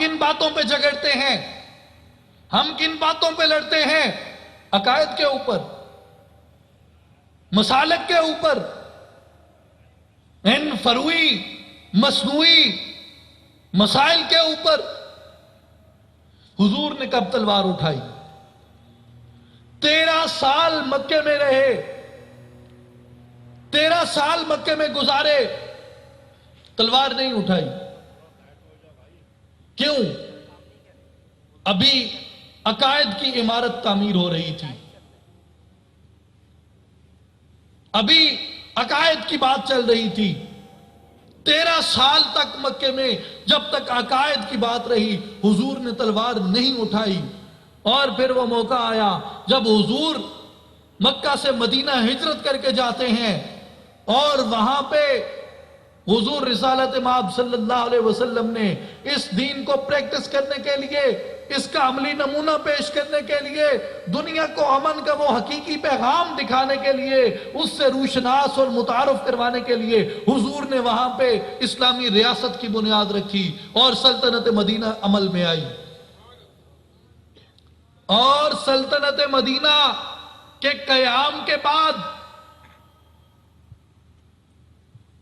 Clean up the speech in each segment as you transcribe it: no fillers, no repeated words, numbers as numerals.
کن باتوں پہ جھگڑتے ہیں؟ ہم کن باتوں پہ لڑتے ہیں؟ عقائد کے اوپر، مسالک کے اوپر، ان فروعی مصنوعی مسائل کے اوپر۔ حضور نے کب تلوار اٹھائی؟ 13 سال مکے میں رہے، 13 سال مکے میں گزارے، تلوار نہیں اٹھائی۔ کیوں؟ ابھی عقائد کی عمارت تعمیر ہو رہی تھی، ابھی عقائد کی بات چل رہی تھی۔ 13 سال تک مکے میں جب تک عقائد کی بات رہی، حضور نے تلوار نہیں اٹھائی۔ اور پھر وہ موقع آیا جب حضور مکہ سے مدینہ ہجرت کر کے جاتے ہیں، اور وہاں پہ حضور رسالت مآب صلی اللہ علیہ وسلم نے اس دین کو پریکٹس کرنے کے لیے، اس کا عملی نمونہ پیش کرنے کے لیے، دنیا کو امن کا وہ حقیقی پیغام دکھانے کے لیے، اس سے روشناس اور متعارف کروانے کے لیے حضور نے وہاں پہ اسلامی ریاست کی بنیاد رکھی اور سلطنت مدینہ عمل میں آئی۔ اور سلطنت مدینہ کے قیام کے بعد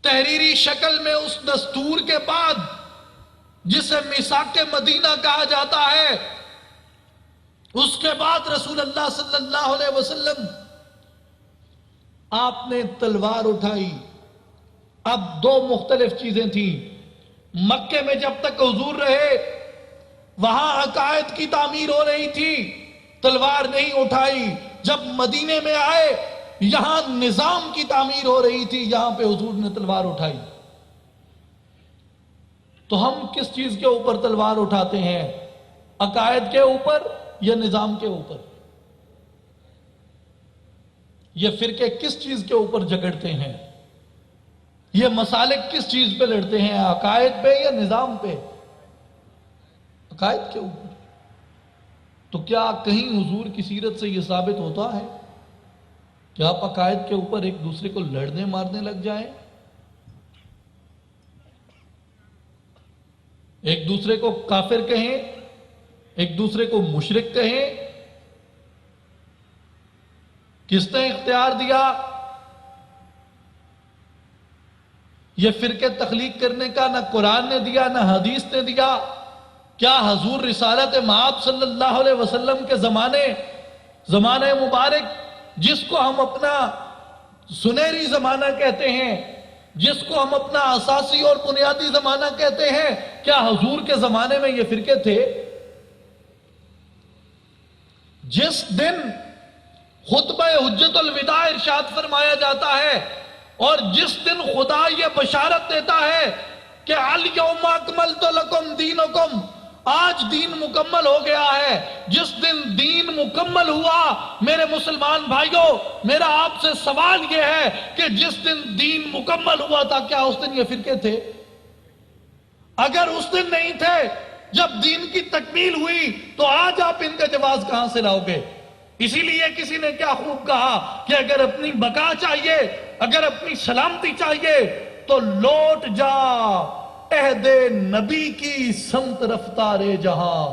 تحریری شکل میں اس دستور کے بعد جسے میثاق مدینہ کہا جاتا ہے، اس کے بعد رسول اللہ صلی اللہ علیہ وسلم آپ نے تلوار اٹھائی۔ اب دو مختلف چیزیں تھیں۔ مکے میں جب تک حضور رہے وہاں عقائد کی تعمیر ہو رہی تھی، تلوار نہیں اٹھائی۔ جب مدینے میں آئے یہاں نظام کی تعمیر ہو رہی تھی، یہاں پہ حضور نے تلوار اٹھائی۔ تو ہم کس چیز کے اوپر تلوار اٹھاتے ہیں؟ عقائد کے اوپر یا نظام کے اوپر؟ یہ فرقے کس چیز کے اوپر جھگڑتے ہیں؟ یہ مسالک کس چیز پہ لڑتے ہیں؟ عقائد پہ یا نظام پہ؟ عقائد کے اوپر۔ تو کیا کہیں حضور کی سیرت سے یہ ثابت ہوتا ہے کہ آپ عقائد کے اوپر ایک دوسرے کو لڑنے مارنے لگ جائیں، ایک دوسرے کو کافر کہیں، ایک دوسرے کو مشرک کہیں؟ کس نے اختیار دیا یہ فرقے تخلیق کرنے کا؟ نہ قرآن نے دیا نہ حدیث نے دیا۔ کیا حضور رسالت مآب صلی اللہ علیہ وسلم کے زمانے مبارک، جس کو ہم اپنا سنہری زمانہ کہتے ہیں، جس کو ہم اپنا اساسی اور بنیادی زمانہ کہتے ہیں، کیا حضور کے زمانے میں یہ فرقے تھے؟ جس دن خطبہ حجت الوداع ارشاد فرمایا جاتا ہے، اور جس دن خدا یہ بشارت دیتا ہے کہ الیوم اکملت لکم دینکم، آج دین مکمل ہو گیا ہے، جس دن دین مکمل ہوا، میرے مسلمان بھائیوں، میرا آپ سے سوال یہ ہے کہ جس دن دین مکمل ہوا تھا، کیا اس دن یہ فرقے تھے؟ اگر اس دن نہیں تھے، جب دین کی تکمیل ہوئی، تو آج آپ ان کا جواز کہاں سے لاؤ گے؟ اسی لیے کسی نے کیا خوب کہا کہ اگر اپنی بقا چاہیے، اگر اپنی سلامتی چاہیے، تو لوٹ جا عہد نبی کی سمت رفتار جہاں،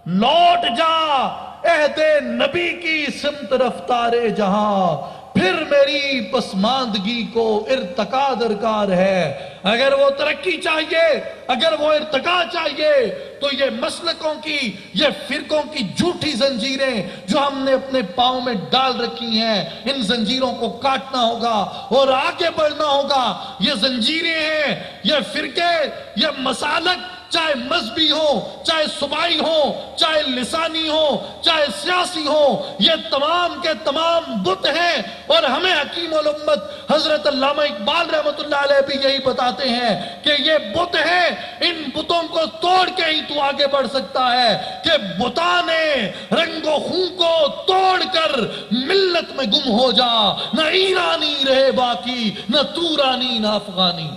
لوٹ جا عہد نبی کی سمت رفتار جہاں، پھر میری پسماندگی کو ارتقا درکار ہے۔ اگر وہ ترقی چاہیے، اگر وہ ارتقا چاہیے، تو یہ مسلکوں کی، یہ فرقوں کی جھوٹی زنجیریں جو ہم نے اپنے پاؤں میں ڈال رکھی ہیں، ان زنجیروں کو کاٹنا ہوگا اور آگے بڑھنا ہوگا۔ یہ زنجیریں ہیں، یہ فرقے، یہ مسالک، چاہے مذہبی ہوں، چاہے صوبائی ہوں، چاہے لسانی ہوں، چاہے سیاسی ہوں، یہ تمام کے تمام بت ہیں۔ اور ہمیں حکیم الامت حضرت علامہ اقبال رحمۃ اللہ علیہ بھی یہی بتاتے ہیں کہ یہ بت ہیں، ان بتوں کو توڑ کے ہی تو آگے بڑھ سکتا ہے، کہ بتاں نے رنگ و خون کو توڑ کر ملت میں گم ہو جا، نہ ایرانی رہے باقی، نہ تورانی نہ افغانی۔